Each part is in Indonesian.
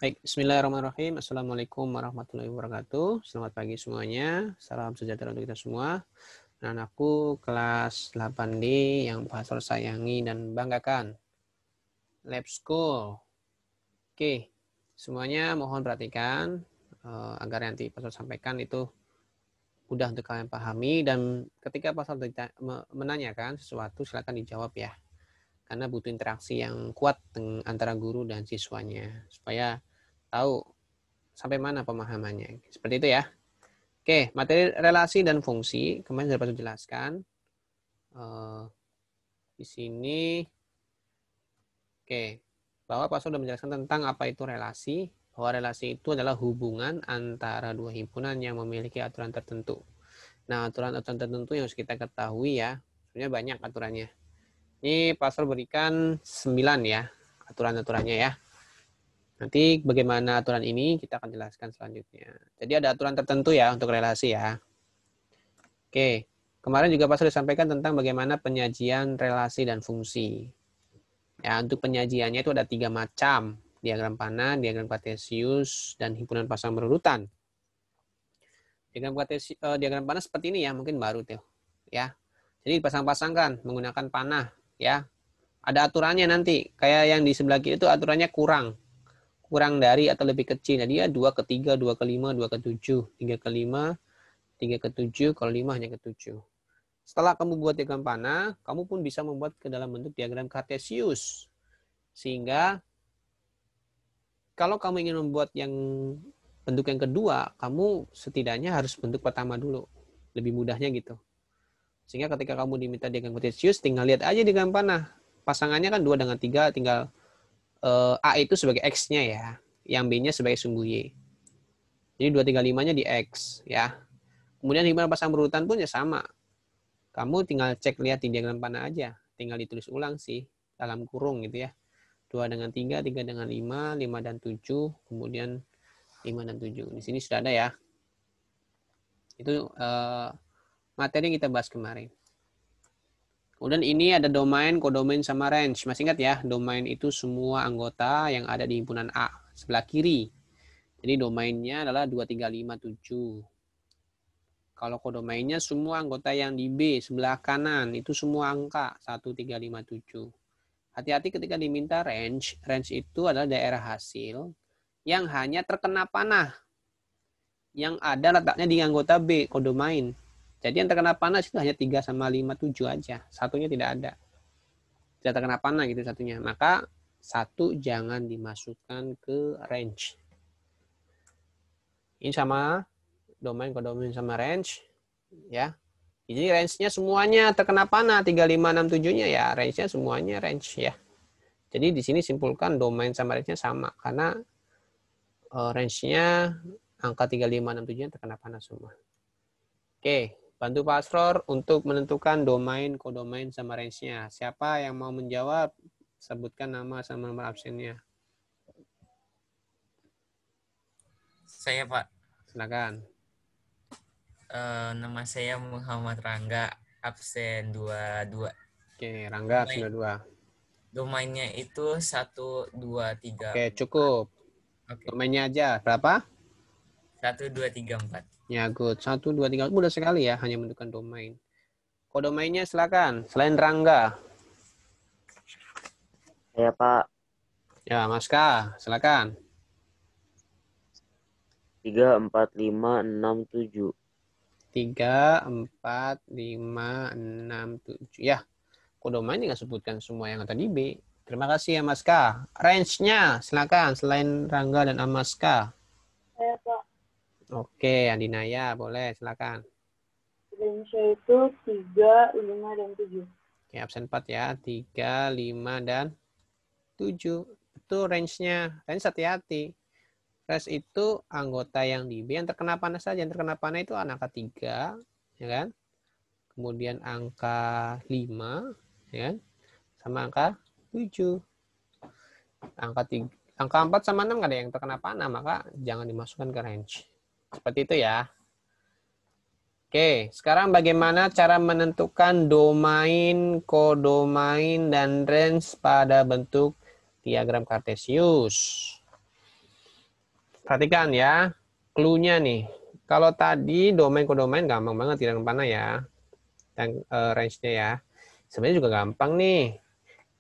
Baik, bismillahirrahmanirrahim. Assalamualaikum warahmatullahi wabarakatuh. Selamat pagi semuanya. Salam sejahtera untuk kita semua. Anak-anakku kelas 8D yang Pastor sayangi dan banggakan. Lab School. Oke, semuanya mohon perhatikan agar nanti Pastor sampaikan itu mudah untuk kalian pahami, dan ketika Pastor menanyakan sesuatu silakan dijawab ya. Karena butuh interaksi yang kuat antara guru dan siswanya supaya tahu sampai mana pemahamannya. Seperti itu ya. Oke, materi relasi dan fungsi kemarin sudah Pak jelaskan. Di sini, bahwa Pak sudah menjelaskan tentang apa itu relasi, bahwa relasi itu adalah hubungan antara dua himpunan yang memiliki aturan tertentu. Nah, aturan-aturan tertentu yang harus kita ketahui ya, sebenarnya banyak aturannya. Ini Pastor berikan 9 ya, aturan-aturannya ya. Nanti bagaimana aturan ini kita akan jelaskan selanjutnya. Jadi ada aturan tertentu ya untuk relasi ya. Oke, kemarin juga Pak sudah sampaikan tentang bagaimana penyajian relasi dan fungsi. Ya, untuk penyajiannya itu ada 3 macam. Diagram panah, diagram kartesius, dan himpunan pasang berurutan. Diagram panah seperti ini ya, mungkin baru tuh. Ya. Jadi dipasang-pasangkan menggunakan panah ya. Ada aturannya nanti. Kayak yang di sebelah kiri itu aturannya kurang dari atau lebih kecil. Nah, dia 2 ke 3, 2 ke 5, 2 ke 7, 3 ke 5, 3 ke 7, kalau 5 hanya ke 7. Setelah kamu buat diagram panah, kamu pun bisa membuat ke dalam bentuk diagram kartesius. Sehingga kalau kamu ingin membuat yang bentuk yang kedua, kamu setidaknya harus bentuk pertama dulu. Lebih mudahnya gitu. Sehingga ketika kamu diminta diagram kartesius, tinggal lihat aja diagram panah. Pasangannya kan 2 dengan 3, tinggal A itu sebagai X-nya ya. Yang B-nya sebagai sumbu Y. Jadi 2, 3, 5-nya di X ya. Kemudian himpunan pasang berurutan pun ya sama. Kamu tinggal cek lihat di diagram panah aja. Tinggal ditulis ulang sih dalam kurung gitu ya. 2 dengan 3, 3 dengan 5, 5 dan 7, kemudian 5 dan 7. Di sini sudah ada ya. Itu materi yang kita bahas kemarin. Kemudian ini ada domain, kodomain, sama range. Masih ingat ya, domain itu semua anggota yang ada di himpunan A, sebelah kiri. Jadi domainnya adalah 2, 3, 5, 7. Kalau kodomainnya semua anggota yang di B, sebelah kanan, itu semua angka 1, 3, 5, 7. Hati-hati ketika diminta range. Range itu adalah daerah hasil yang hanya terkena panah. Yang ada letaknya di anggota B, kodomain. Jadi yang terkena panah itu hanya 3 sama 5, 7 aja. Satunya tidak ada. Tidak terkena panah gitu satunya. Maka 1 jangan dimasukkan ke range. Ini sama domain, kodomain, sama range. Ya. Jadi range-nya semuanya terkena panah. 3, 5, 6, 7-nya ya. Range-nya semuanya range ya. Jadi di sini simpulkan domain sama range-nya sama. Karena range-nya angka 3, 5, 6, 7-nya terkena panah semua. Oke. Bantu Pak Asror untuk menentukan domain, kodomain, sama range-nya. Siapa yang mau menjawab? Sebutkan nama sama nomor absennya. Saya Pak. Silakan. Nama saya Muhammad Rangga, absen 22. Oke, Rangga absen 22. Domainnya itu 1, 2, 3. Oke, cukup. Oke. Domainnya aja. Berapa? 1, 2, 3, 4. Ya, good. 1, 2, 3. Mudah sekali ya, hanya menentukan domain. Kodomainnya silakan. Selain Rangga. Ya Pak. Ya, Mas K. Silakan. 3, 4, 5, 6, 7. 3, 4, 5, 6, 7. Ya, kodomain nggak sebutkan semua yang ada di B. Terima kasih ya Mas K. Range-nya silakan. Selain Rangga dan Mas K. Saya Pak. Oke, Andinaya boleh silakan. Range itu 3, 5, dan 7. Oke, absen 4 ya. 3, 5, dan 7. Itu range-nya. Range hati-hati. Range itu anggota yang di B yang terkena panah saja. Yang terkena panah itu angka 3, ya kan? Kemudian angka 5, ya kan? Sama angka 7. Angka 4 sama 6 nggak ada yang terkena panah, maka jangan dimasukkan ke range. Seperti itu ya. Oke, sekarang bagaimana cara menentukan domain, kodomain, dan range pada bentuk diagram kartesius? Perhatikan ya, clue-nya nih. Kalau tadi domain kodomain gampang banget diagram panah ya. Dan range-nya ya. Sebenarnya juga gampang nih.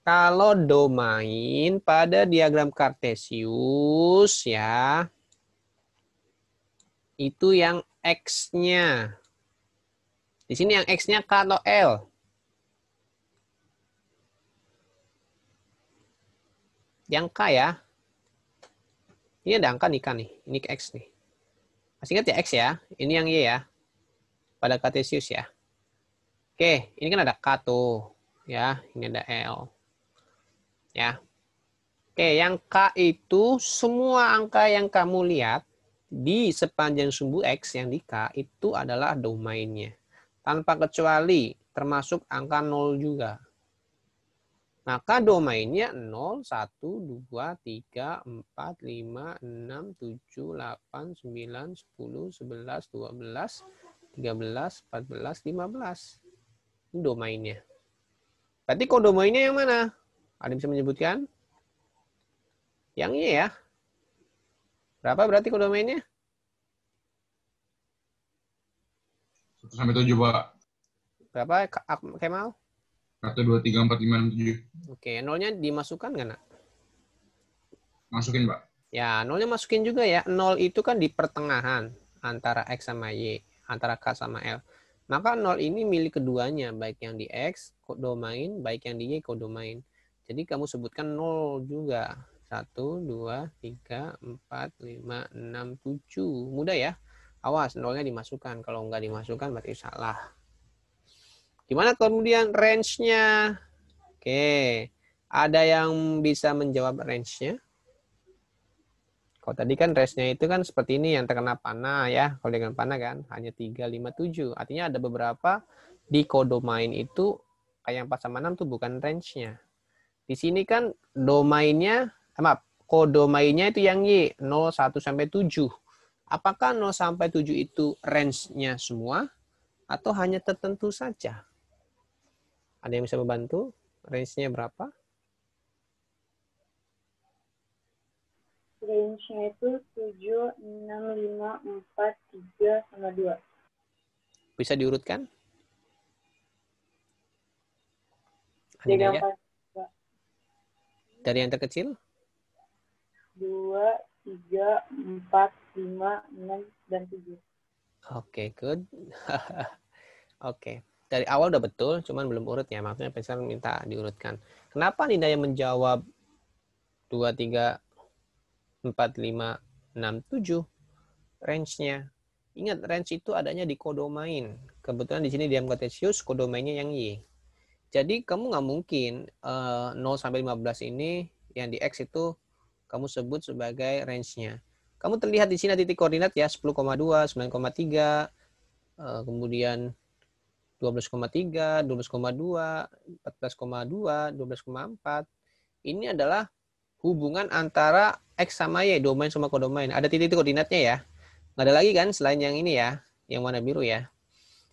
Kalau domain pada diagram Cartesius ya, itu yang X-nya. Di sini yang X-nya K atau L? Yang K ya. Ini ada angka nih K nih. Ini ke X nih. Masih ingat ya X ya? Ini yang Y ya. Pada Cartesius ya. Oke, ini kan ada K tuh. Ya, ini ada L. Ya. Oke, yang K itu semua angka yang kamu lihat di sepanjang sumbu X yang di K itu adalah domainnya. Tanpa kecuali termasuk angka 0 juga. Maka domainnya 0, 1, 2, 3, 4, 5, 6, 7, 8, 9, 10, 11, 12, 13, 14, 15. Ini domainnya. Berarti kodomainnya yang mana? Ada yang bisa menyebutkan? Yang Y ya. Berapa berarti kodomainnya? 1 sampai 7, Pak. Berapa Kemal? 1, 2, 3, 4, 5, 6, 7. Oke, nolnya dimasukkan nggak, nak? Masukin, Pak. Ya, nolnya masukin juga ya. 0 itu kan di pertengahan antara X sama Y, antara K sama L. Maka 0 ini milik keduanya, baik yang di X, kodomain, baik yang di Y, kodomain. Jadi kamu sebutkan 0 juga. 1, 2, 3, 4, 5, 6, 7. Mudah ya. Awas, nolnya dimasukkan. Kalau nggak dimasukkan berarti salah. Gimana kemudian range-nya? Oke, ada yang bisa menjawab range-nya? Kalau tadi kan range-nya itu kan seperti ini yang terkena panah ya. Kalau dengan panah kan hanya 3, 5, 7. Artinya ada beberapa di kodomain itu kayak yang 4 sama 6 tuh bukan range-nya. Di sini kan domainnya, kodomainnya itu yang Y, 0, 1 sampai 7. Apakah 0 sampai 7 itu range-nya semua atau hanya tertentu saja? Ada yang bisa membantu? Range-nya berapa? Range-nya itu 7, 6, 5, 4, 3, sama 2. Bisa diurutkan? Jadi Anindaya? yang paling Dari yang terkecil? 2, 3, 4, 5, 6, dan 7. Oke, good. Oke. Dari awal udah betul, cuman belum urut ya. Maksudnya Pensar minta diurutkan. Kenapa Nindaya menjawab 2, 3, 4, 5, 6, 7? Range-nya. Ingat, range itu adanya di kodomain. Kebetulan di sini diam Cartesius, kodomainnya yang Y. Jadi kamu nggak mungkin 0 sampai 15 ini yang di X itu kamu sebut sebagai range-nya. Kamu terlihat di sini titik koordinat ya 10,2, 9,3, kemudian 12,3, 12,2, 14,2, 12,4. Ini adalah hubungan antara X sama Y, domain sama kodomain. Ada titik koordinatnya ya. Nggak ada lagi kan selain yang ini ya, yang warna biru ya.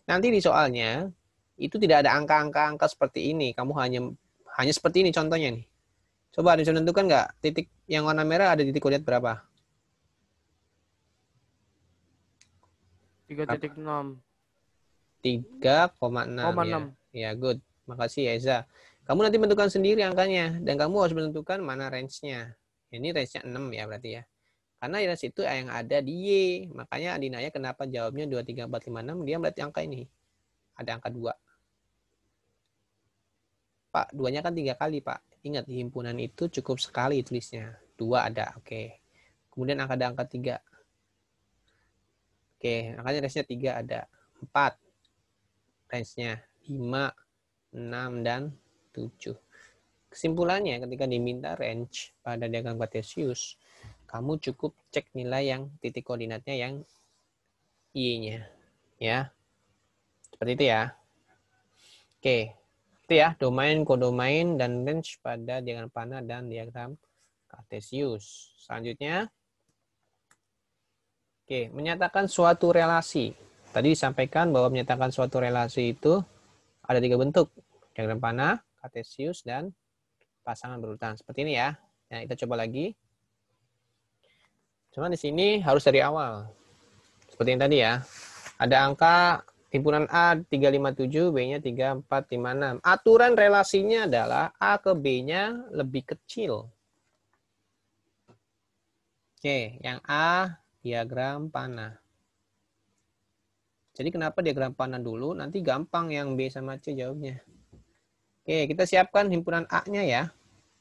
Nanti di soalnya, itu tidak ada angka-angka seperti ini. Kamu hanya seperti ini contohnya nih. Coba bisa menentukan nggak titik yang warna merah ada titik koordinat berapa? 3.6. 3,6 ya. Ya, good. Makasih ya Eza. Kamu nanti menentukan sendiri angkanya dan kamu harus menentukan mana range-nya. Ini range-nya 6 ya berarti ya. Karena range itu yang ada di Y. Makanya Adinaya kenapa jawabnya 2, 3, 4, 5, 6, dia berarti angka ini. Ada angka 2. Pak, 2-nya kan 3 kali, Pak. Ingat, himpunan itu cukup sekali tulisnya. 2 ada, oke. Kemudian ada angka 3. Oke, angkanya range-nya 3 ada. 4. Range-nya 5, 6, dan 7. Kesimpulannya, ketika diminta range pada diagram Cartesius, kamu cukup cek nilai yang titik koordinatnya yang Y-nya. Ya. Seperti itu ya. Oke. Itu ya, domain, kodomain, dan range pada diagram panah dan diagram Cartesius. Selanjutnya, oke, menyatakan suatu relasi. Tadi disampaikan bahwa menyatakan suatu relasi itu ada 3 bentuk. Diagram panah, Cartesius, dan pasangan berurutan. Seperti ini ya. Nah, kita coba lagi. Cuma di sini harus dari awal. Seperti yang tadi ya. Ada angka himpunan A 357, B-nya 3456. Aturan relasinya adalah A ke B-nya lebih kecil. Oke, yang A diagram panah. Jadi kenapa diagram panah dulu? Nanti gampang yang B sama C jawabnya. Oke, kita siapkan himpunan A-nya ya.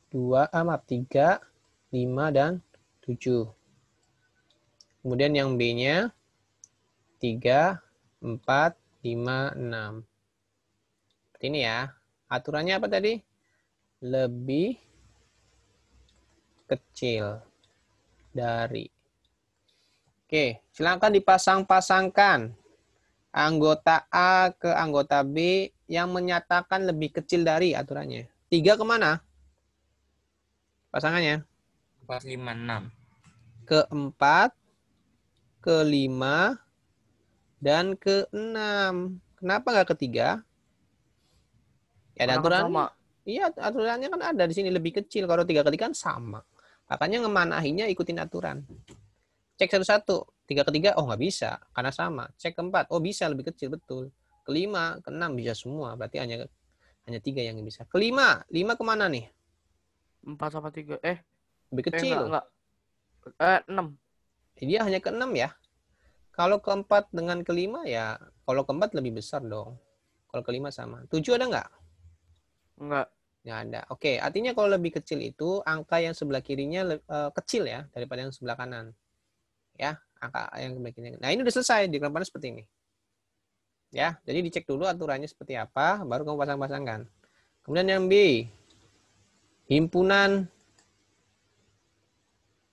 3, 5, dan 7. Kemudian yang B-nya 3, 4, 5, 6. Seperti ini ya. Aturannya apa tadi? Lebih kecil dari. Oke, silakan dipasang-pasangkan anggota A ke anggota B yang menyatakan lebih kecil dari aturannya. 3 kemana? Pasangannya? 4, 5, 6. Ke 4, ke 5, dan ke 6. Kenapa nggak ke 3? Ya, ada aturannya. Iya, aturannya kan ada di sini lebih kecil. Kalau 3 ke 3 kan sama. Makanya ngemanahinya ikutin aturan. Cek satu-satu. 3 ke 3, oh nggak bisa. Karena sama. Cek ke 4, oh bisa lebih kecil, betul. Ke 5, ke 6 bisa semua. Berarti hanya 3 yang bisa. Ke 5, 5 kemana nih? 4 sama 3. Lebih kecil. Enggak. 6. Dia hanya ke 6 ya. Kalau ke 4 dengan ke 5 ya, kalau ke 4 lebih besar dong. Kalau ke 5 sama. 7 ada nggak? Enggak. Nggak ada. Oke, artinya kalau lebih kecil itu angka yang sebelah kirinya kecil ya daripada yang sebelah kanan. Ya, angka yang sebelah kiri. Nah, ini udah selesai diagram panah seperti ini. Ya, jadi dicek dulu aturannya seperti apa, baru kamu pasang-pasangkan. Kemudian yang B, himpunan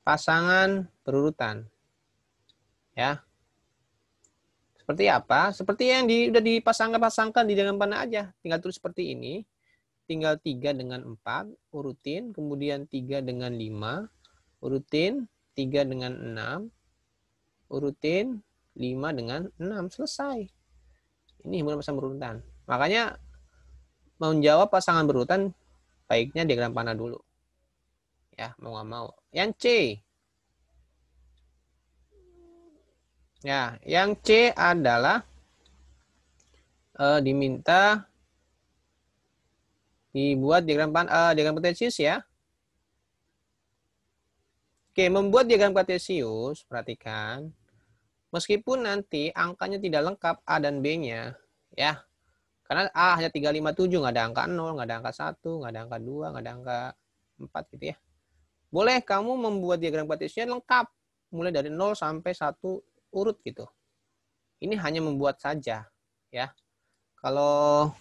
pasangan berurutan. Ya. Seperti apa? Seperti yang udah dipasangkan di diagram panah aja. Tinggal tulis seperti ini. Tinggal 3 dengan 4, urutin. Kemudian 3 dengan 5, urutin. 3 dengan 6, urutin. 5 dengan 6. Selesai. Ini himpunan pasangan berurutan. Makanya menjawab pasangan berurutan, baiknya diagram panah dulu. Ya, mau nggak mau. Yang C. Ya, yang C adalah diminta dibuat diagram kartesius ya. Oke, membuat diagram kartesius, perhatikan. Meskipun nanti angkanya tidak lengkap A dan B-nya, ya. Karena A hanya 357, nggak ada angka 0, nggak ada angka 1, nggak ada angka 2, nggak ada angka 4 gitu ya. Boleh kamu membuat diagram kartesiusnya lengkap, mulai dari 0 sampai 1 urut gitu. Ini hanya membuat saja, ya. Kalau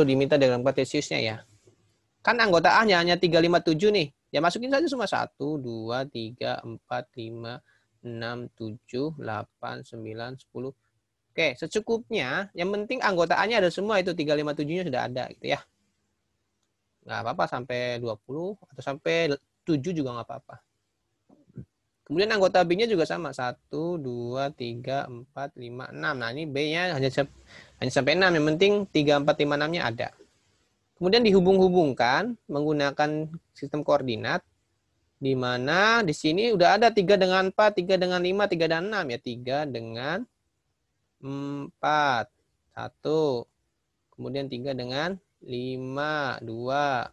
diminta diagram kartesiusnya ya. Kan anggota A-nya hanya 357 nih. Ya masukin saja semua 1, 2, 3, 4, 5, 6, 7, 8, 9, 10. Oke, secukupnya. Yang penting anggota A-nya ada semua, itu 357-nya sudah ada gitu ya. Nggak apa-apa sampai 20 atau sampai 7 juga nggak apa-apa. Kemudian anggota B-nya juga sama. 1, 2, 3, 4, 5, 6. Nah ini B-nya hanya sampai 6. Yang penting 3, 4, 5, 6-nya ada. Kemudian dihubung-hubungkan menggunakan sistem koordinat, di mana di sini udah ada 3 dengan 4, 3 dengan 5, 3 dan 6. Ya 3 dengan 4. 1. Kemudian 3 dengan 5. 2.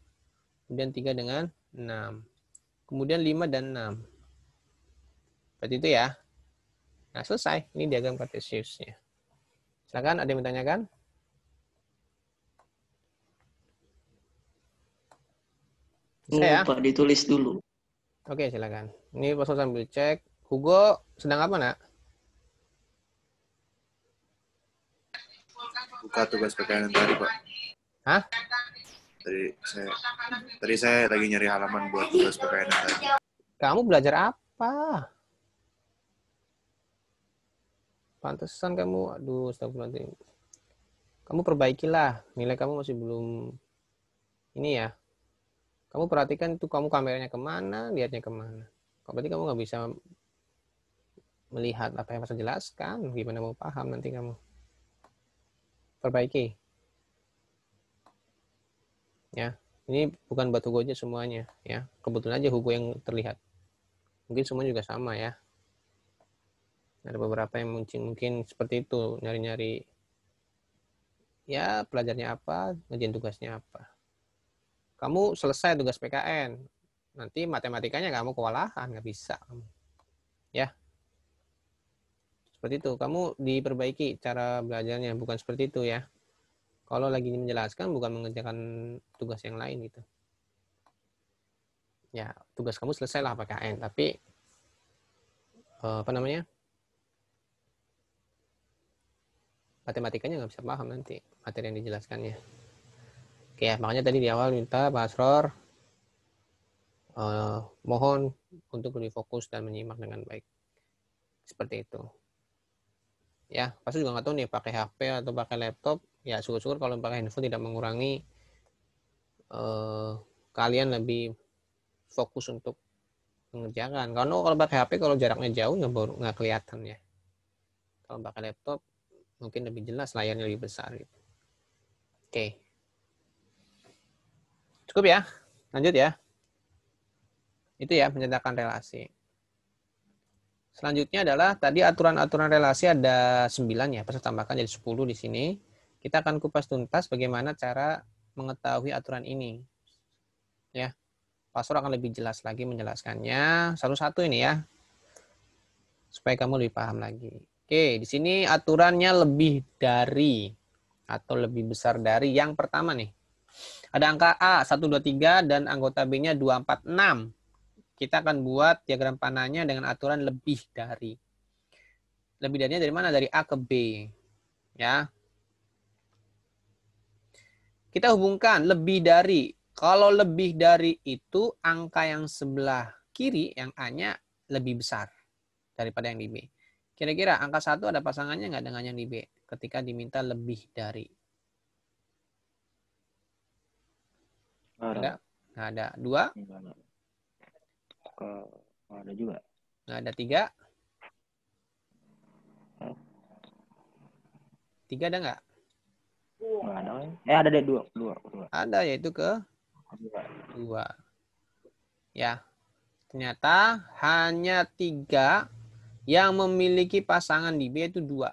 Kemudian 3 dengan 6. Kemudian 5 dan 6. Seperti itu ya. Nah selesai. Ini diagram kartesiusnya. Silakan, ada yang bertanyakan? Saya Pak ditulis dulu. Oke, silakan. Ini Pak sambil cek. Hugo sedang apa, Nak? Buka tugas PKN tadi, Pak. Hah? Tadi saya lagi nyari halaman buat tugas PKN tadi. Kamu belajar apa? Pantesan kamu, aduh, astagfirullahaladzim. Kamu perbaikilah. Nilai kamu masih belum ini ya. Kamu perhatikan itu kamu kameranya kemana, lihatnya kemana. Berarti kamu nggak bisa melihat apa yang saya jelaskan. Gimana mau paham nanti kamu. Perbaiki. Ya, ini bukan buat Hugo aja semuanya. Ya, kebetulan aja Hugo yang terlihat. Mungkin semua juga sama ya. Ada beberapa yang mungkin seperti itu, nyari-nyari ya pelajarnya apa, ngerjain tugasnya apa. Kamu selesai tugas PKN, nanti matematikanya kamu kewalahan, nggak bisa. Ya, seperti itu. Kamu diperbaiki cara belajarnya, bukan seperti itu ya. Kalau lagi menjelaskan, bukan mengerjakan tugas yang lain gitu. Ya, tugas kamu selesailah PKN, tapi apa namanya? Matematikanya nggak bisa paham nanti materi yang dijelaskannya. Oke ya, makanya tadi di awal minta Pak Asror mohon untuk lebih fokus dan menyimak dengan baik. Seperti itu. Ya, pasti juga nggak tahu nih pakai HP atau pakai laptop. Ya, syukur-syukur kalau pakai handphone tidak mengurangi kalian lebih fokus untuk mengerjakan. Karena kalau pakai HP kalau jaraknya jauh nggak kelihatan ya. Kalau pakai laptop mungkin lebih jelas, layarnya lebih besar gitu. Oke. Cukup ya? Lanjut ya. Itu ya menyatakan relasi. Selanjutnya adalah tadi aturan-aturan relasi ada 9 ya, pas tambahkan jadi 10 di sini. Kita akan kupas tuntas bagaimana cara mengetahui aturan ini. Ya. Pastor akan lebih jelas lagi menjelaskannya satu-satu ini ya. Supaya kamu lebih paham lagi. Oke, di sini aturannya lebih dari atau lebih besar dari yang pertama nih. Ada angka A 1, 2, 3 dan anggota B-nya 2, 4, 6. Kita akan buat diagram panahnya dengan aturan lebih dari. Lebih darinya dari mana? Dari A ke B. Ya. Kita hubungkan lebih dari. Kalau lebih dari itu angka yang sebelah kiri yang A-nya lebih besar daripada yang di B. Kira-kira angka 1 ada pasangannya nggak dengan yang di B ketika diminta lebih dari? Ada? Nggak ada. 2? Nggak ada juga. Nggak ada. 3? 3 ada nggak? Nggak ada. Ada deh 2. Ada, yaitu ke 2. Ya. Ternyata hanya 3 yang memiliki pasangan di B itu 2.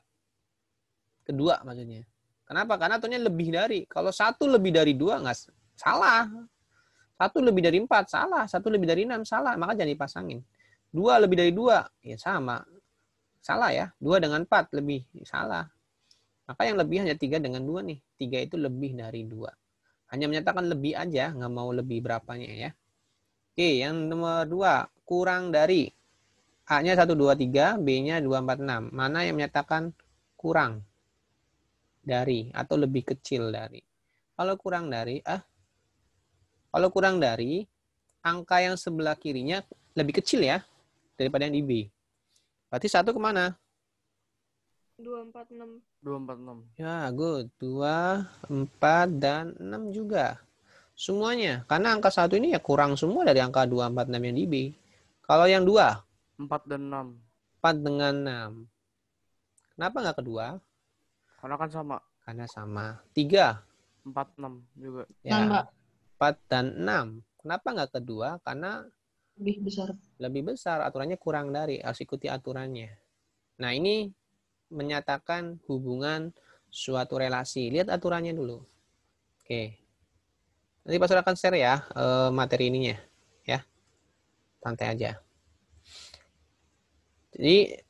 Kedua maksudnya. Kenapa? Karena aturannya lebih dari. Kalau 1 lebih dari 2 nggak salah. 1 lebih dari 4 salah. 1 lebih dari 6 salah. Maka jangan dipasangin. 2 lebih dari 2 ya sama. Salah ya. 2 dengan 4 lebih salah. Maka yang lebih hanya 3 dengan 2 nih. 3 itu lebih dari 2. Hanya menyatakan lebih aja. Nggak mau lebih berapanya ya. Oke, yang nomor 2. Kurang dari. A-nya 1, 2, 3, B-nya 2, 4, 6. Mana yang menyatakan kurang dari atau lebih kecil dari? Kalau kurang dari, angka yang sebelah kirinya lebih kecil ya daripada yang di B. Berarti 1 kemana? 2, 4, 6. 2, 4, 6. Ya, good. 2, 4, dan 6 juga. Semuanya. Karena angka 1 ini ya kurang semua dari angka 2, 4, 6 yang di B. Kalau yang 2? 4 dan 6. 4 dengan 6. Kenapa nggak kedua? Karena kan sama. Karena sama. 3. 4, 6 juga. Ya. 4 dan 6. Kenapa nggak kedua? Karena Lebih besar. lebih besar. Aturannya kurang dari. Harus ikuti aturannya. Nah, ini menyatakan hubungan suatu relasi. Lihat aturannya dulu. Oke. Nanti Pak Sur akan share ya materi ininya. Ya. Santai aja. Jadi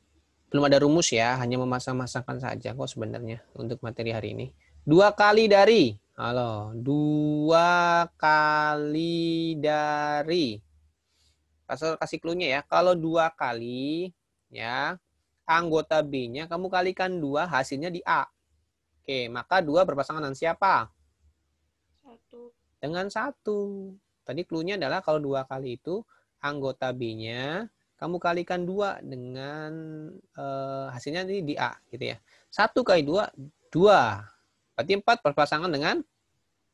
belum ada rumus ya, hanya memasang-masangkan saja kok sebenarnya untuk materi hari ini. 2 kali dari. Halo, 2 kali dari. Pasal kasih clue-nya ya. Kalau 2 kali ya, anggota B-nya kamu kalikan 2, hasilnya di A. Oke, maka 2 berpasangan dengan siapa? 1. Dengan 1. Tadi clue-nya adalah kalau 2 kali itu anggota B-nya kamu kalikan 2 dengan hasilnya di A gitu ya. 1 kali 2, 2. Berarti 4 berpasangan dengan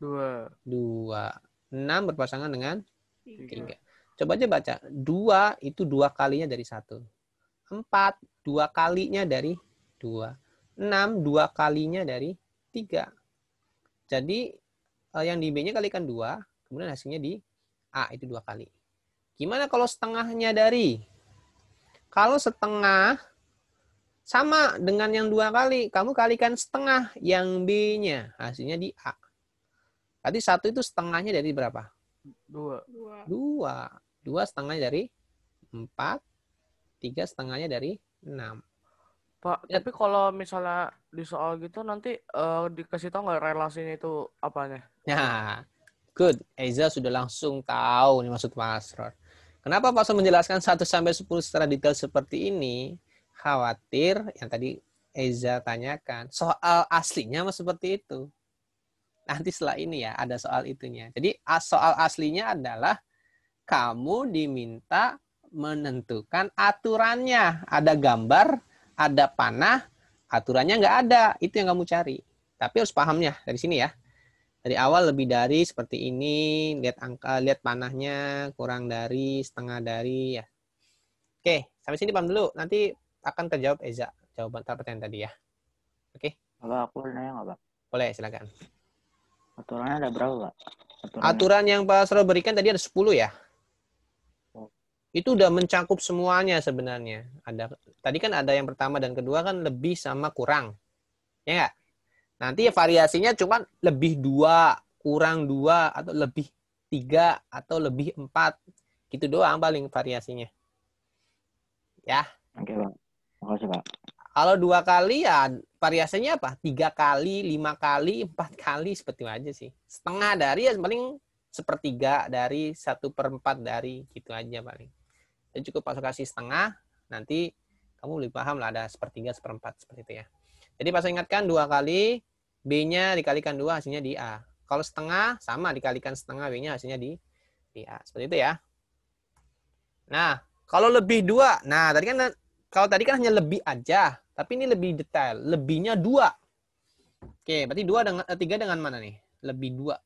2. 6 berpasangan dengan 3. 3. Coba aja baca. 2 itu 2 kalinya dari 1. 4, 2 kalinya dari 2. 6, 2 kalinya dari 3. Jadi yang di B-nya kalikan 2, kemudian hasilnya di A itu 2 kali. Gimana kalau setengahnya dari? Kalau setengah sama dengan yang 2 kali. Kamu kalikan setengah yang B-nya. Hasilnya di A. Berarti 1 itu setengahnya dari berapa? 2. 2. 2 setengahnya dari 4. 3 setengahnya dari 6. Pak, Ya. tapi kalau misalnya di soal gitu nanti dikasih tahu nggak relasinya itu apanya? Nah, good. Eza sudah langsung tahu nih maksud Pak Asror. Kenapa Pak Asror menjelaskan 1 sampai 10 secara detail seperti ini? Khawatir yang tadi Eza tanyakan, soal aslinya mah seperti itu. Nanti setelah ini ya ada soal itunya. Jadi soal aslinya adalah kamu diminta menentukan aturannya. Ada gambar, ada panah, aturannya nggak ada. Itu yang kamu cari. Tapi harus pahamnya dari sini ya. Dari awal lebih dari seperti ini, lihat angka, lihat panahnya, kurang dari, setengah dari ya. Oke, sampai sini paham dulu. Nanti akan terjawab Eza jawaban pertanyaan tadi ya. Oke, Pak, aku nanya nggak, Pak? boleh silakan. Aturannya ada berapa, Pak? Aturan yang Pak Sro berikan tadi ada 10 ya. Oh. Itu udah mencakup semuanya sebenarnya. Tadi kan ada yang pertama dan kedua kan lebih sama kurang. Ya nggak? Nanti ya variasinya cuma lebih 2, kurang 2, atau lebih 3, atau lebih 4. Gitu doang paling variasinya. Ya. Oke, Pak. Makasih, Pak. Kalau 2 kali ya variasinya apa? 3 kali, 5 kali, 4 kali seperti itu aja sih. Setengah dari ya paling 1/3 dari, 1/4 dari, gitu aja paling. Jadi cukup Pak kasih setengah, nanti kamu lebih paham lah ada 1/3, 1/4 seperti itu ya. Jadi Pak ingatkan 2 kali, B-nya dikalikan 2 hasilnya di A. Kalau setengah sama dikalikan setengah, B-nya hasilnya di A. Seperti itu ya. Nah, kalau lebih 2, nah tadi kan hanya lebih aja, tapi ini lebih detail. Lebihnya 2. Oke, berarti 3 dengan mana nih? Lebih 2.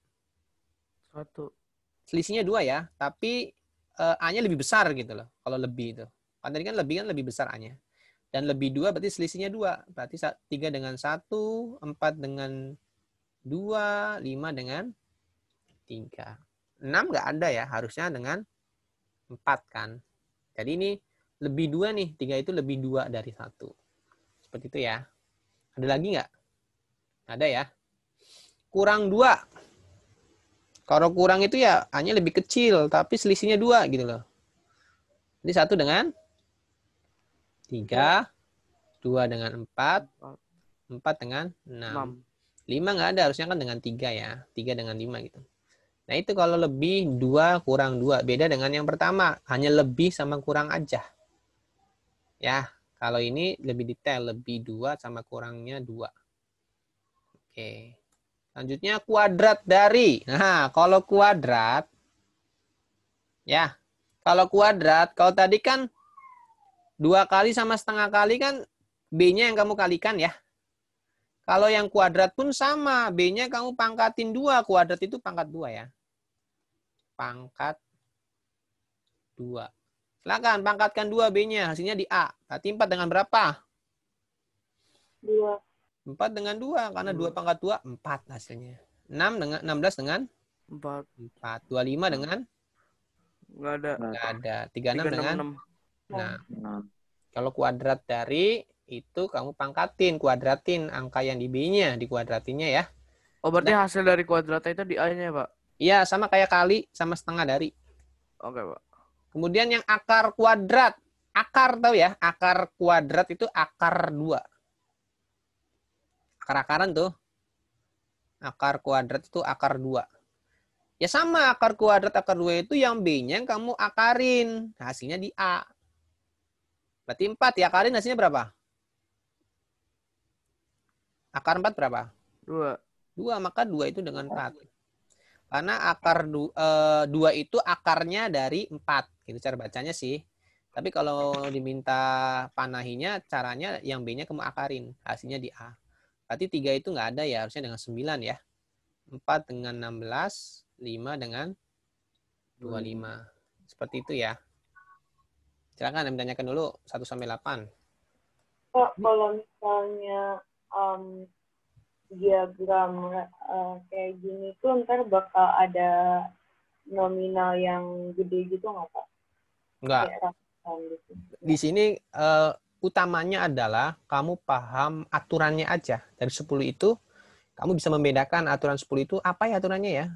1. Selisihnya 2 ya, tapi A-nya lebih besar gitu loh. Kalau lebih itu. Kan tadi kan lebih besar A-nya. Dan lebih 2 berarti selisihnya 2. Berarti 3 dengan 1, 4 dengan 2, 5 dengan 3. 6 nggak ada ya, harusnya dengan 4 kan. Jadi ini lebih 2 nih, 3 itu lebih 2 dari 1. Seperti itu ya. Ada lagi nggak? Ada ya. Kurang 2. Kalau kurang itu ya hanya lebih kecil, tapi selisihnya 2 gitu loh. Jadi 1 dengan 3, 2 dengan 4, 4 dengan 6. 5 nggak ada, harusnya kan dengan 3 ya. 3 dengan 5 gitu. Nah itu kalau lebih 2 kurang 2. Beda dengan yang pertama. Hanya lebih sama kurang aja. Ya, kalau ini lebih detail. Lebih 2 sama kurangnya 2. Oke. Selanjutnya kuadrat dari. Nah, kalau kuadrat. Ya, kalau kuadrat. Kalau tadi kan 2 kali sama setengah kali kan B-nya yang kamu kalikan ya. Kalau yang kuadrat pun sama. B-nya kamu pangkatin 2. Kuadrat itu pangkat 2 ya. Pangkat 2. Silakan pangkatkan 2 B-nya. Hasilnya di A. Berarti 4 dengan berapa? 2. 4 dengan 2. Karena 2 pangkat 2, 4 hasilnya. 16 dengan 4. 4. 25 dengan? Nggak ada. Nggak ada. 36 dengan? 6. Nah, kalau kuadrat dari itu kamu pangkatin, kuadratin angka yang di B-nya, dikuadratinnya ya. Oh, berarti hasil dari kuadratnya itu di A-nya, Pak? Iya, sama kayak kali sama setengah dari. Oke, Pak. Kemudian yang akar kuadrat. Akar tahu ya? Akar kuadrat itu akar 2. Akar-akaran tuh. Akar kuadrat itu akar 2. Ya sama, akar kuadrat akar 2 itu yang B-nya kamu akarin. Hasilnya di A. Berarti 4 ya, akarin hasilnya berapa? Akar 4 berapa? 2. 2, maka 2 itu dengan 4. Karena akar 2 itu akarnya dari 4. Gitu cara bacanya sih. Tapi kalau diminta panahinya, caranya yang B-nya kamu akarin. Hasilnya di A. Berarti 3 itu nggak ada ya, harusnya dengan 9 ya. 4 dengan 16, 5 dengan 25. Seperti itu ya. Silakan yang ditanyakan dulu 1 sampai 8. Kok kalau misalnya diagram kayak gini tuh ntar bakal ada nominal yang gede gitu nggak, Pak? Enggak. Kayak Di sini utamanya adalah kamu paham aturannya aja. Dari 10 itu, kamu bisa membedakan aturan 10 itu apa ya aturannya ya.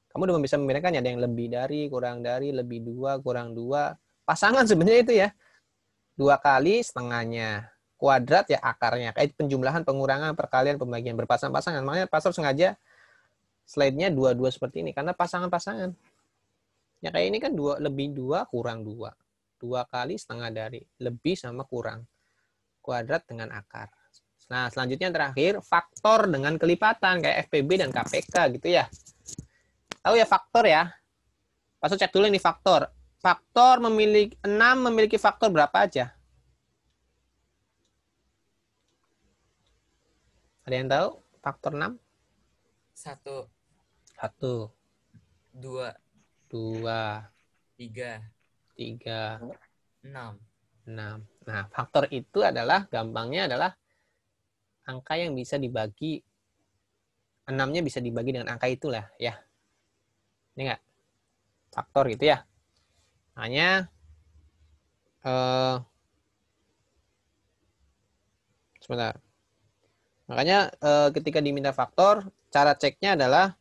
Kamu udah bisa membedakan ya, ada yang lebih dari, kurang dari, lebih 2, kurang 2. Pasangan sebenarnya itu ya. 2 kali setengahnya. Kuadrat ya akarnya. Kayak penjumlahan, pengurangan, perkalian, pembagian. Berpasang-pasangan. Makanya pastor sengaja slide-nya 2-2 seperti ini. Karena pasangan-pasangan. Ya kayak ini kan 2 lebih 2, kurang 2. 2 kali setengah dari. Lebih sama kurang. Kuadrat dengan akar. Nah, selanjutnya yang terakhir, faktor dengan kelipatan. Kayak FPB dan KPK gitu ya. Tahu ya faktor ya? Pastor cek dulu ini faktor. Faktor memiliki 6 memiliki faktor berapa aja? Ada yang tahu? Faktor 6? 1, 1, 2, 2, 3, 3, 6. 6. Nah, faktor itu adalah, gampangnya adalah angka yang bisa dibagi, 6-nya bisa dibagi dengan angka itulah ya. Ini enggak? Faktor gitu ya. Hanya sebentar. Makanya ketika diminta faktor, cara ceknya adalah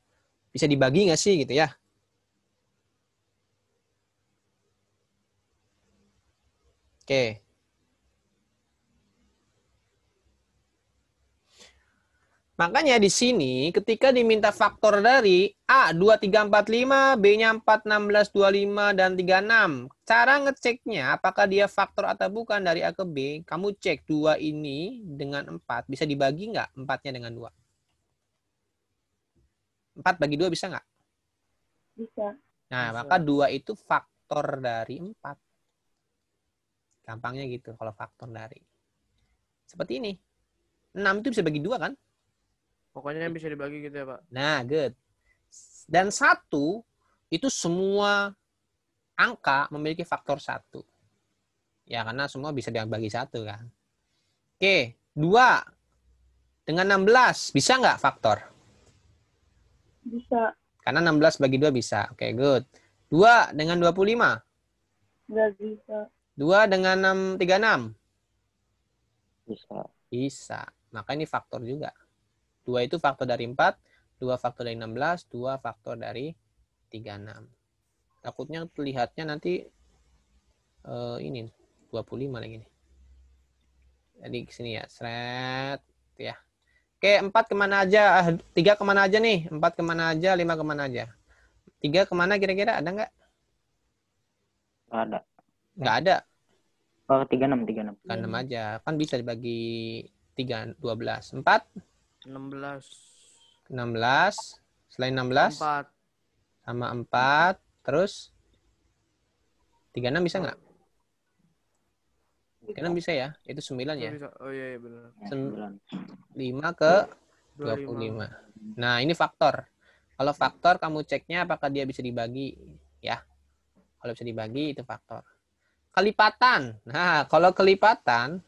bisa dibagi nggak sih gitu ya. Oke. Makanya di sini ketika diminta faktor dari A 2, 3, 4, 5, B-nya 4, 16, 25, dan 36. Cara ngeceknya apakah dia faktor atau bukan dari A ke B, kamu cek 2 ini dengan 4. Bisa dibagi nggak 4-nya dengan 2? 4 bagi 2 bisa nggak? Bisa. Nah, Bisa. maka 2 itu faktor dari 4. Gampangnya gitu kalau faktor dari. Seperti ini. 6 itu bisa bagi 2 kan? Pokoknya yang bisa dibagi gitu ya, Pak. Nah, good. Dan 1 itu semua angka memiliki faktor 1. Ya, karena semua bisa dibagi 1 kan. Oke, 2 dengan 16 bisa nggak faktor? Bisa. Karena 16 bagi 2 bisa. Oke, good. 2 dengan 25. Nggak bisa. 2 dengan 36. Bisa. Bisa. Maka ini faktor juga. 2 itu faktor dari 4, 2 faktor dari 16, 2 faktor dari 36. Takutnya terlihatnya nanti ini 25 lagi nih. Jadi kesini ya, seret ya. Oke, 4 kemana aja? 3 kemana aja nih? 4 kemana aja? 5 kemana aja? 3 kemana kira-kira? Ada nggak? Nggak ada. Nggak ada. Oh, 36. Kan 6 aja. Kan bisa dibagi 3, 12. 4? 16. 16. Selain 16? 4. Sama 4. Terus? 36 bisa nggak? 36 bisa ya? Itu 9 ya? Bisa. Oh iya, iya benar. Ya, 9. 5 ke 25. 25. Nah, ini faktor. Kalau faktor, kamu ceknya apakah dia bisa dibagi. Ya. Kalau bisa dibagi, itu faktor. Kelipatan. Nah, kalau kelipatan,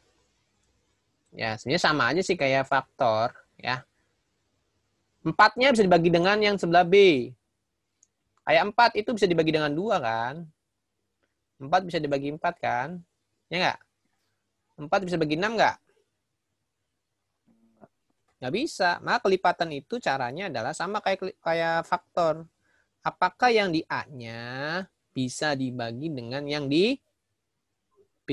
ya sebenarnya sama aja sih kayak faktor. Ya. 4-nya bisa dibagi dengan yang sebelah B. Kayak 4 itu bisa dibagi dengan 2 kan? 4 bisa dibagi 4 kan? Ya nggak? 4 bisa bagi 6 nggak? Nggak bisa. Maka kelipatan itu caranya adalah sama kayak faktor. Apakah yang di A-nya bisa dibagi dengan yang di B?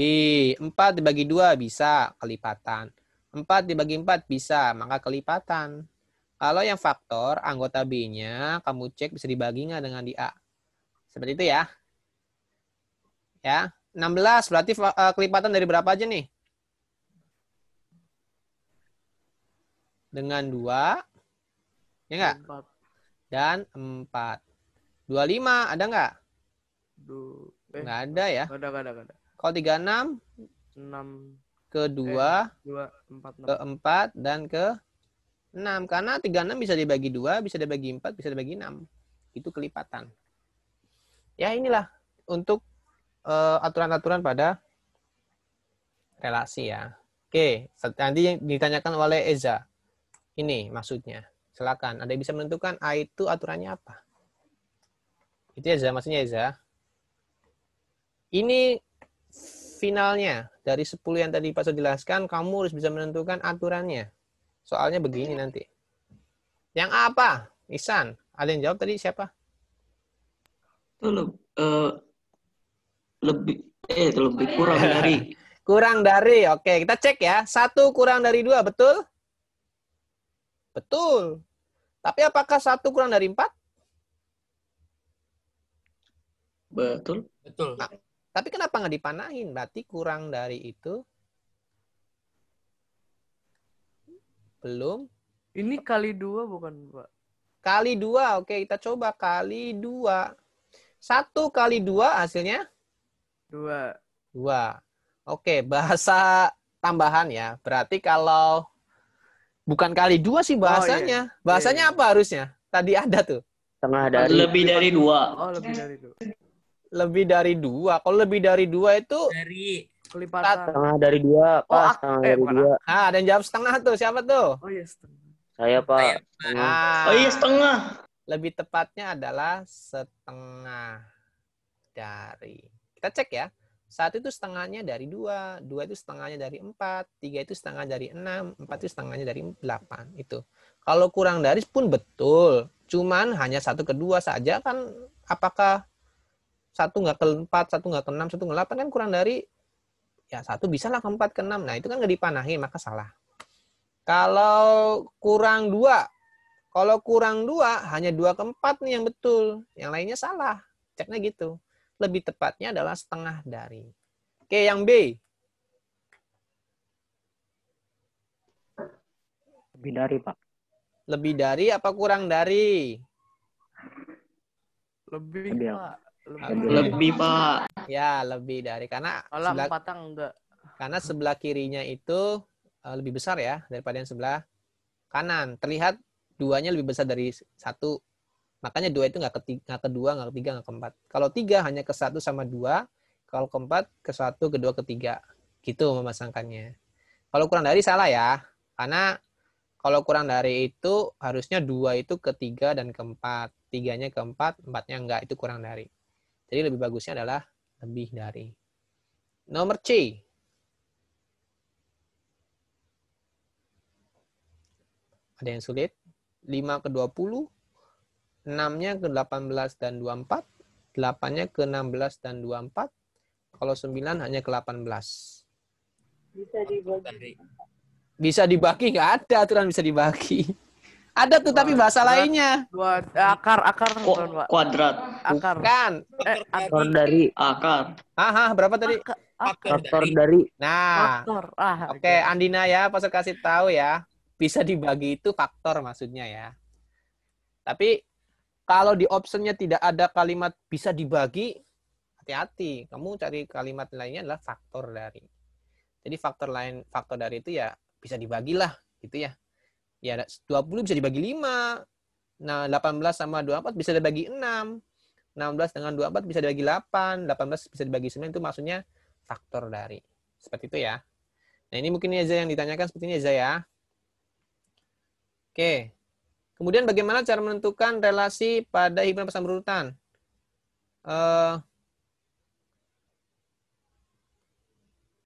4 dibagi 2 bisa kelipatan. 4 dibagi 4 bisa, maka kelipatan. Kalau yang faktor, anggota B-nya kamu cek bisa dibagi nggak dengan di A. Seperti itu ya. Ya, 16 berarti kelipatan dari berapa aja nih? Dengan 2, ya nggak? 4. Dan 4. 25 ada nggak? Nggak ada ya. Nggak ada. Kalau 36, 6. ke 2, 2, 4, 6. ke 4, dan ke 6. Karena 36 bisa dibagi 2, bisa dibagi 4, bisa dibagi 6. Itu kelipatan. Ya inilah untuk aturan-aturan pada relasi ya. Oke, nanti yang ditanyakan oleh Eza. Ini maksudnya. Silakan. Ada yang bisa menentukan A itu aturannya apa? Itu Eza, maksudnya Eza. Ini finalnya. Dari 10 yang tadi Pak Ustadz jelaskan, kamu harus bisa menentukan aturannya. Soalnya begini nanti. Yang A apa? Ihsan. Ada yang jawab tadi siapa? Lebih kurang dari. Kurang dari. Oke, kita cek ya. 1 kurang dari 2, betul? Betul. Tapi apakah 1 kurang dari 4? Betul. Betul. Nah, tapi kenapa nggak dipanahin? Berarti kurang dari itu belum. Ini kali 2 bukan, Pak? Kali 2. Oke, kita coba kali 2. 1 kali 2 hasilnya? 2. 2. Oke, bahasa tambahan ya. Berarti kalau bukan kali 2 sih bahasanya. iya. Bahasanya Iya. apa harusnya? Tadi ada tuh. Setengah dari Lebih dari 2. Oh, lebih dari 2. Lebih dari 2. Kalau lebih dari 2 itu, Dari Kelipatan. setengah dari 2, Pak. Oh, Setengah dari bukan 2. ada yang jawab setengah tuh. Siapa tuh? Oh iya, setengah. Saya, Pak. Saya, Setengah. Ah, Oh iya, setengah. lebih tepatnya adalah setengah dari. Kita cek ya. 1 itu setengahnya dari 2. 2 itu setengahnya dari 4. 3 itu setengah dari 6. 4 itu setengahnya dari 8. Itu. Kalau kurang dari pun betul. Cuman hanya 1 ke 2 saja kan. Apakah 1 nggak ke 4, 1 nggak ke 6, 1 ke 8 kan kurang dari. Ya 1 bisa lah ke 4, ke 6. Nah itu kan nggak dipanahin, maka salah. Kalau kurang 2. Kalau kurang 2, hanya 2 ke 4 nih yang betul. Yang lainnya salah. Ceknya gitu. Lebih tepatnya adalah setengah dari. Oke, yang B. Lebih dari, Pak. Lebih dari apa kurang dari? Lebih, Lebih. Pak. Lebih, Pak. Ya, lebih dari. Karena Kalau sebelah, 4 enggak. karena sebelah kirinya itu lebih besar ya daripada yang sebelah kanan. Terlihat 2-nya lebih besar dari 1. Makanya 2 itu nggak ke 2, nggak ke 3, nggak ke 4. Kalau 3 hanya ke 1 sama 2. Kalau ke 4 ke 1, ke 2, ke 3. Gitu memasangkannya. Kalau kurang dari salah ya. Karena kalau kurang dari itu harusnya 2 itu ke 3 dan ke 4. 3-nya ke 4, 4-nya enggak. Itu kurang dari. Jadi lebih bagusnya adalah lebih dari. Nomor C. Ada yang sulit. 5 ke 20. 6-nya ke 18 dan 24. 8-nya ke 16 dan 24. Kalau 9 hanya ke 18. Bisa dibagi. dari Bisa dibagi, nggak ada aturan bisa dibagi. Ada tuh tapi bahasa lainnya. 2 akar bukan, Pak. Kuadrat. Akar. Kan. Faktor dari. Akar. Berapa tadi? Faktor dari. Nah, Faktor. oke, Andina ya, Pak kasih tahu ya. Bisa dibagi itu faktor maksudnya ya. Tapi kalau di optionnya tidak ada kalimat bisa dibagi, hati-hati. Kamu cari kalimat lainnya adalah faktor dari. Jadi faktor dari itu ya bisa dibagilah gitu ya. Ya 20 bisa dibagi 5. Nah, 18 sama 24 bisa dibagi 6. 16 dengan 24 bisa dibagi 8. 18 bisa dibagi 9, itu maksudnya faktor dari. Seperti itu ya. Nah, ini mungkin Yeza yang ditanyakan seperti ini Yeza ya. Oke. Kemudian bagaimana cara menentukan relasi pada himpunan pasang berurutan?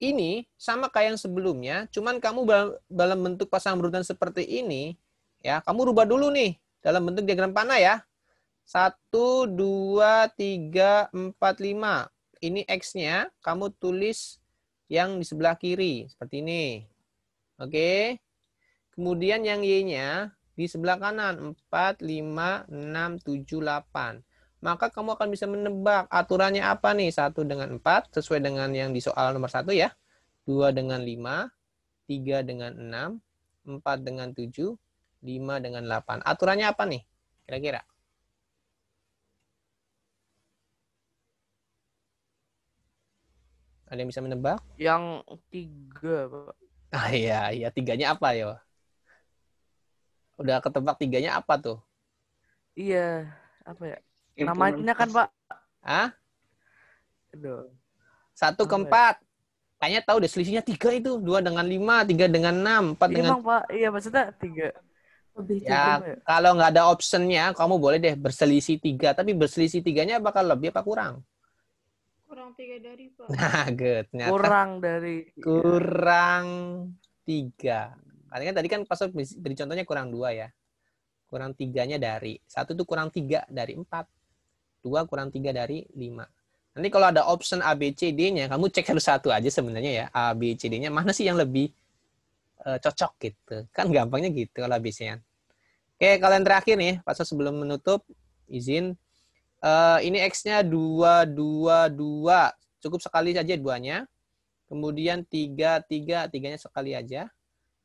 Ini sama kayak yang sebelumnya, cuman kamu dalam bentuk pasang berurutan seperti ini, ya, kamu rubah dulu nih dalam bentuk diagram panah ya. 1, 2, 3, 4, 5. Ini X-nya kamu tulis yang di sebelah kiri seperti ini. Oke. Kemudian yang Y-nya di sebelah kanan 4, 5, 6, 7, 8. Maka kamu akan bisa menebak aturannya apa nih? 1 dengan 4 sesuai dengan yang di soal nomor 1 ya. 2 dengan 5, 3 dengan 6, 4 dengan 7, 5 dengan 8. Aturannya apa nih? Kira-kira? Ada yang bisa menebak? Yang 3, Pak. Iya, 3-nya apa ya? Udah ketebak 3-nya apa tuh? Iya, apa ya? Namanya kan, Pak. Hah? Aduh. 1 ke 4. Kayaknya tahu deh selisihnya 3 itu. 2 dengan 5, 3 dengan 6, 4 dengan... Emang, Pak. Iya, maksudnya 3. Lebih Ya, kalau nggak ada optionnya, kamu boleh deh berselisih 3. Tapi berselisih 3-nya bakal lebih apa kurang? kurang 3 dari, Pak. Nah, good. Ternyata Kurang dari. kurang 3. Karena kan tadi kan pas beri contohnya kurang 2 ya. Kurang 3-nya dari. 1 itu kurang 3 dari 4. 2 kurang 3 dari 5. Nanti kalau ada option A, B, C, D-nya, kamu cek satu aja sebenarnya ya. A, B, C, D-nya mana sih yang lebih cocok gitu. Kan gampangnya gitu kalau ABC-nya. Oke, kalian terakhir nih, pas sebelum menutup, izin. Ini X-nya 2, 2, 2. Cukup sekali saja 2-nya. Kemudian 3, 3, 3-nya sekali aja.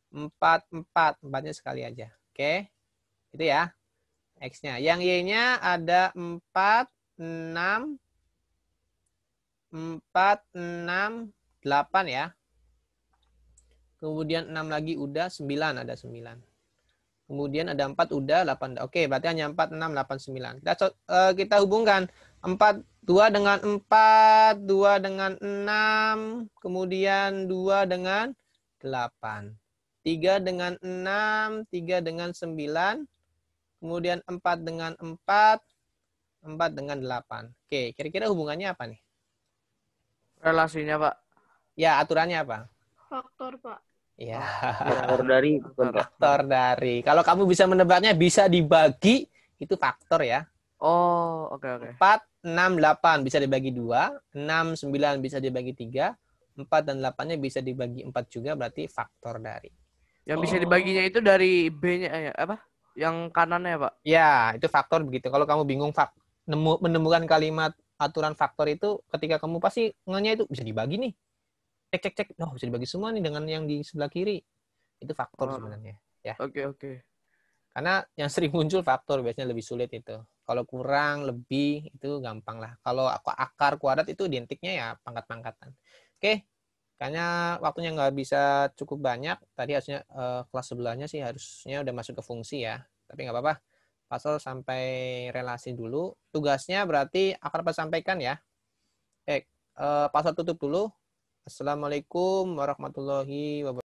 4, 4, 4-nya sekali aja. Oke, itu ya. X-nya. Yang Y-nya ada 4, 6, 4, 6, 8 ya. Kemudian 6 lagi udah 9, ada 9. Kemudian ada 4 udah 8. Oke, berarti hanya 4, 6, 8, 9. Kita hubungkan 4, 2 dengan 4, 2 dengan 6, kemudian 2 dengan 8. 3 dengan 6, 3 dengan 9, kemudian 4 dengan 4, 4 dengan 8. Oke, kira-kira hubungannya apa nih? Relasinya, Pak. Ya, aturannya apa? Faktor, Pak. Ya, Faktor dari bukan Pak. faktor dari. Kalau kamu bisa menebaknya bisa dibagi, itu faktor ya. Oh, oke oke. 4, 6, 8 bisa dibagi 2, 6, 9 bisa dibagi 3, 4 dan 8-nya bisa dibagi 4 juga, berarti faktor dari. Yang bisa dibaginya itu dari B-nya ya, apa? Yang kanannya, Pak. Ya, itu faktor begitu. Kalau kamu bingung menemukan kalimat aturan faktor itu, ketika kamu pasti ngenya itu bisa dibagi nih. Cek. Oh, bisa dibagi semua nih dengan yang di sebelah kiri. Itu faktor sebenarnya. Ya. Oke. Karena yang sering muncul faktor biasanya lebih sulit itu. Kalau kurang, lebih, itu gampang lah. Kalau akar kuadrat itu identiknya ya pangkat-pangkatan. Oke, kayaknya waktunya nggak bisa cukup banyak. Tadi harusnya kelas sebelahnya sih harusnya udah masuk ke fungsi ya. Tapi nggak apa-apa. Pasal sampai relasi dulu. Tugasnya berarti akan sampaikan ya. Pasal tutup dulu. Assalamualaikum warahmatullahi wabarakatuh.